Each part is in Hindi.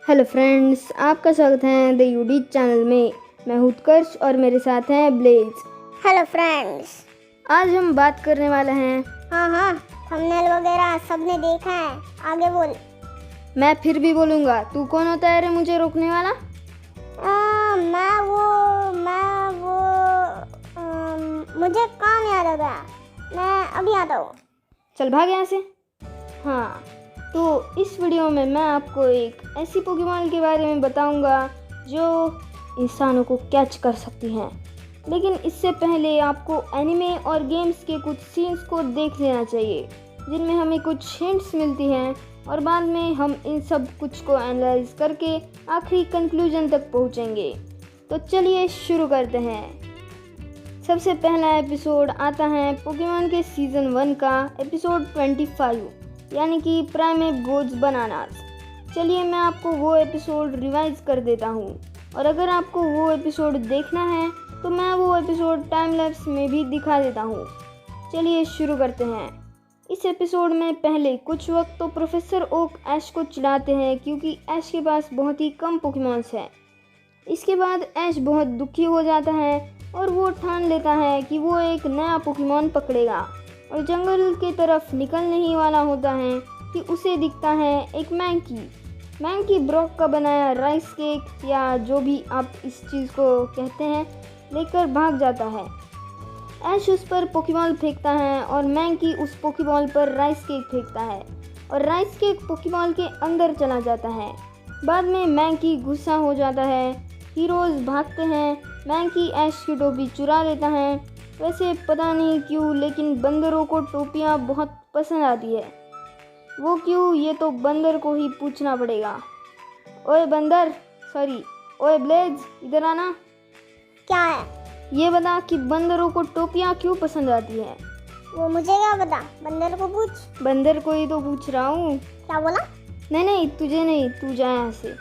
हेलो फ्रेंड्स, आपका स्वागत है द यूडीज चैनल में। मैं उत्कर्ष और मेरे साथ हैं ब्लेज। Hello friends. आज हम बात करने वाले हैं। हाँ, थंबनेल वगैरह सबने देखा है। आगे बोल। मैं फिर भी बोलूँगा। तू कौन होता है रे मुझे रोकने वाला? मुझे काम याद आ गया, मैं अभी आता हूँ। चल भाग यहाँ से। हाँ, तो इस वीडियो में मैं आपको एक ऐसी पोकेमॉन के बारे में बताऊंगा जो इंसानों को कैच कर सकती हैं। लेकिन इससे पहले आपको एनिमे और गेम्स के कुछ सीन्स को देख लेना चाहिए, जिनमें हमें कुछ हिंट्स मिलती हैं और बाद में हम इन सब कुछ को एनालाइज करके आखिरी कंक्लूजन तक पहुंचेंगे। तो चलिए शुरू करते हैं। सबसे पहला एपिसोड आता है पोकेमॉन के सीज़न 1 का एपिसोड 25, यानी कि प्राइमेट गोज बनानास। चलिए मैं आपको वो एपिसोड रिवाइज कर देता हूँ, और अगर आपको वो एपिसोड देखना है तो मैं वो एपिसोड टाइम लैप्स में भी दिखा देता हूँ। चलिए शुरू करते हैं। इस एपिसोड में पहले कुछ वक्त तो प्रोफेसर ओक ऐश को चिढ़ाते हैं क्योंकि ऐश के पास बहुत ही कम पोकेमॉन्स हैं। इसके बाद ऐश बहुत दुखी हो जाता है और वो ठान लेता है कि वो एक नया पोकेमॉन पकड़ेगा, और जंगल की तरफ निकलने ही वाला होता है कि उसे दिखता है एक मैंकी ब्रॉक का बनाया राइस केक या जो भी आप इस चीज़ को कहते हैं लेकर भाग जाता है। ऐश उस पर पोकेबॉल फेंकता है और मैंकी उस पोकेबॉल पर राइस केक फेंकता है और राइस केक पोकेबॉल के अंदर चला जाता है। बाद में मैंकी गुस्सा हो जाता है। हीरोज़ भागते हैं। मैंकी ऐश की टोपी चुरा लेता है। वैसे पता नहीं क्यों, लेकिन बंदरों को टोपियाँ बहुत पसंद आती है। वो क्यों, ये तो बंदर को ही पूछना पड़ेगा। ओए ब्लेज, इधर आना। क्या है? ये बता कि बंदरों को टोपियाँ क्यों पसंद आती है? वो मुझे क्या पता, बंदर को पूछ। बंदर को ही तो पूछ रहा हूँ। क्या बोला? नहीं, तुझे नहीं, तू जा यहाँ से।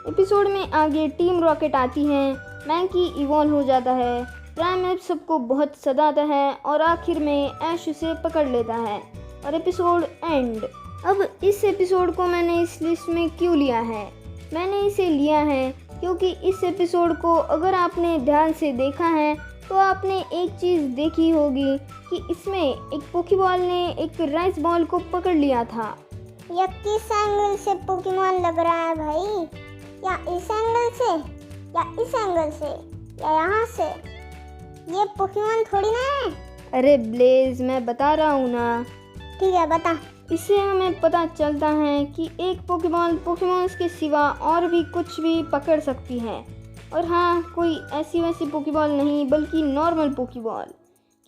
एपिसोड में आगे टीम रॉकेट आती है। मैंकी इवॉल्व हो जाता है। प्राइमेट सबको बहुत सताता है और आखिर में ऐश उसे पकड़ लेता है और एपिसोड एंड। अब इस एपिसोड को मैंने इस लिस्ट में क्यों लिया है? मैंने इसे लिया है क्योंकि इस एपिसोड को अगर आपने ध्यान से देखा है तो आपने एक चीज़ देखी होगी कि इसमें एक पोकेबॉल ने एक राइस बॉल को पकड़ लिया था। यह किस एंगल से पोकेमॉन लग रहा है भाई? या इस एंगल से, या इस एंगल से, या यहाँ से? ये पोकेमॉन थोड़ी ना है। अरे ब्लेज, मैं बता रहा हूँ ना। ठीक है, बता। इससे हमें पता चलता है कि एक पोकेमॉन्स के सिवा और भी कुछ भी पकड़ सकती है। और हाँ, कोई ऐसी वैसी पोकेबॉल नहीं, बल्कि नॉर्मल पोकेबॉल,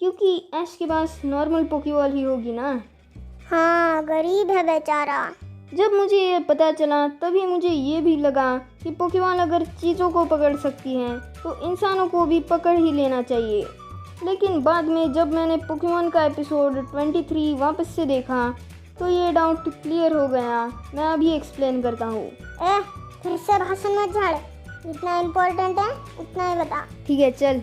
क्योंकि ऐश के पास नॉर्मल पोकेबॉल ही होगी ना। हाँ, गरीब है बेचारा। जब मुझे ये पता चला तभी मुझे ये भी लगा कि पोकेमॉन अगर चीज़ों को पकड़ सकती हैं तो इंसानों को भी पकड़ ही लेना चाहिए। लेकिन बाद में जब मैंने पोकेमॉन का एपिसोड 23 वापस से देखा तो ये डाउट क्लियर हो गया। मैं अभी एक्सप्लेन करता हूँ। फिर से भाषण मत झाड़, जितना इम्पोर्टेंट है उतना ही बता। ठीक है, चल।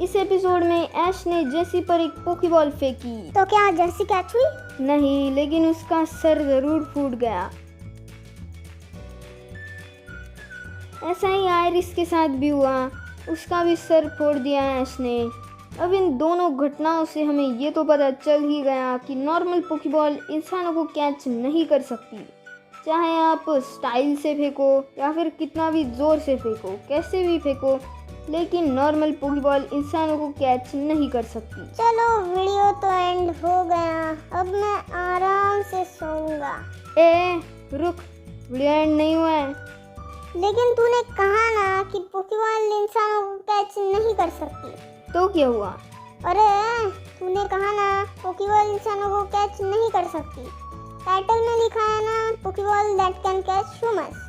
इस एपिसोड में ऐश ने जेसी पर एक पोकेबॉल फेंकी। तो क्या जेसी कैच हुई? नहीं, लेकिन उसका सर जरूर फूट गया। ऐसा ही आयरिस के साथ भी हुआ, उसका भी सर फोड़ दिया ऐश ने। अब इन दोनों घटनाओं से हमें ये तो पता चल ही गया कि नॉर्मल पोकेबॉल इंसानों को कैच नहीं कर सकती, चाहे आप स्टाइल से फेंको या फिर कितना भी ज़ोर से फेंको, कैसे भी फेंको, लेकिन नॉर्मल पोकेबॉल इंसानों को कैच नहीं कर सकती। चलो, वीडियो तो एंड हो गया, अब मैं आराम से सोऊंगा। रुक, वीडियो एंड नहीं हुआ है। लेकिन तूने कहा ना कि पोकेबॉल इंसानों को कैच नहीं कर सकती। तो क्या हुआ? अरे, तूने कहा ना पोकेबॉल इंसानों को कैच नहीं कर सकती। टाइटल में लिखा है ना Poké Ball that can catch humans.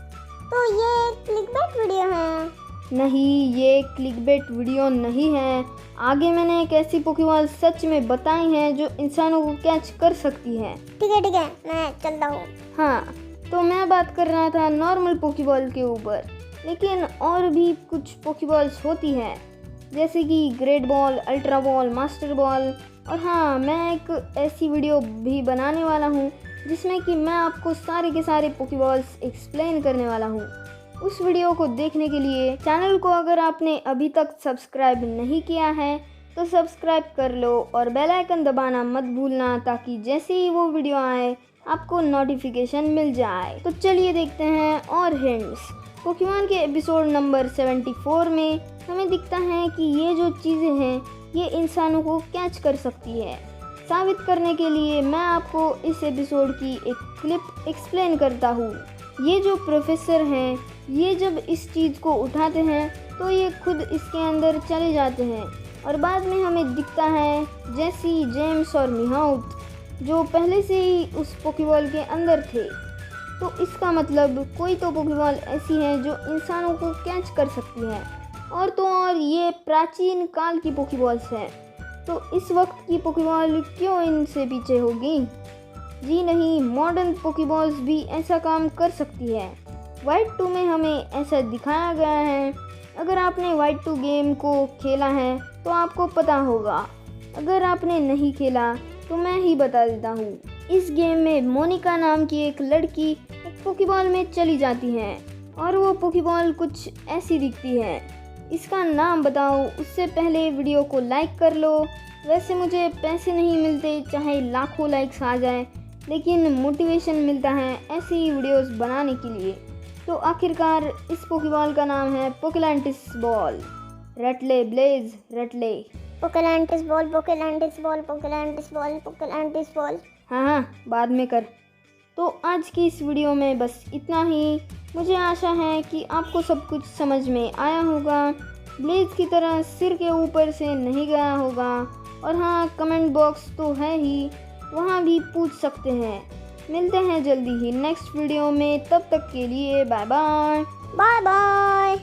तो ये क्लिकबेट वीडियो है। नहीं, ये क्लिकबेट वीडियो नहीं है। आगे मैंने एक ऐसी पोकेबॉल सच में बताई हैं जो इंसानों को कैच कर सकती है। ठीक है, मैं चलता हूँ। हाँ, तो मैं बात कर रहा था नॉर्मल पोकेबॉल के ऊपर, लेकिन और भी कुछ पोकेबॉल्स होती हैं, जैसे कि great ball, ultra ball, master ball. और हाँ, मैं एक ऐसी वीडियो भी बनाने वाला हूँ जिसमें कि मैं आपको सारे के सारे पोकेबॉल्स एक्सप्लेन करने वाला हूँ। उस वीडियो को देखने के लिए चैनल को अगर आपने अभी तक सब्सक्राइब नहीं किया है तो सब्सक्राइब कर लो और बेल आइकन दबाना मत भूलना, ताकि जैसे ही वो वीडियो आए आपको नोटिफिकेशन मिल जाए। तो चलिए देखते हैं और हिंट्स। पोकेमॉन के एपिसोड नंबर 74 में हमें दिखता है कि ये जो चीज़ें हैं ये इंसानों को कैच कर सकती है। साबित करने के लिए मैं आपको इस एपिसोड की एक क्लिप एक्सप्लेन करता हूँ। ये जो प्रोफेसर हैं ये जब इस चीज़ को उठाते हैं तो ये खुद इसके अंदर चले जाते हैं और बाद में हमें दिखता है जेसी, जेम्स और मिहाउथ जो पहले से ही उस पोकेबॉल के अंदर थे। तो इसका मतलब कोई तो पोकेबॉल ऐसी है जो इंसानों को कैच कर सकती है, और तो और ये प्राचीन काल की पोकेबॉल्स हैं। तो इस वक्त की पोकेबॉल क्यों इनसे पीछे होगी? जी नहीं, मॉडर्न पोकेबॉल्स भी ऐसा काम कर सकती है। वाइट 2 में हमें ऐसा दिखाया गया है। अगर आपने वाइट 2 गेम को खेला है तो आपको पता होगा, अगर आपने नहीं खेला तो मैं ही बता देता हूँ। इस गेम में मोनिका नाम की एक लड़की एक पोकेबॉल में चली जाती है और वो पोकेबॉल कुछ ऐसी दिखती है। इसका नाम बताओ उससे पहले वीडियो को लाइक कर लो। वैसे मुझे पैसे नहीं मिलते चाहे लाखों लाइक्स आ जाए, लेकिन मोटिवेशन मिलता है ऐसी वीडियोस बनाने के लिए। तो आखिरकार इस पोकेबॉल का नाम है पोकेलांटिस ball. रटले Blaze रटले। पोकेलांटिस ball, पोकेलांटिस ball, पोकेलांटिस ball, पोकेलांटिस ball. हाँ, बाद में कर। तो आज की इस वीडियो में बस इतना ही। मुझे आशा है कि आपको सब कुछ समझ में आया होगा, ब्लेज की तरह सिर के ऊपर से नहीं गया होगा। और हाँ, कमेंट बॉक्स तो है ही, वहाँ भी पूछ सकते हैं। मिलते हैं जल्दी ही नेक्स्ट वीडियो में, तब तक के लिए बाय बाय। Bye bye.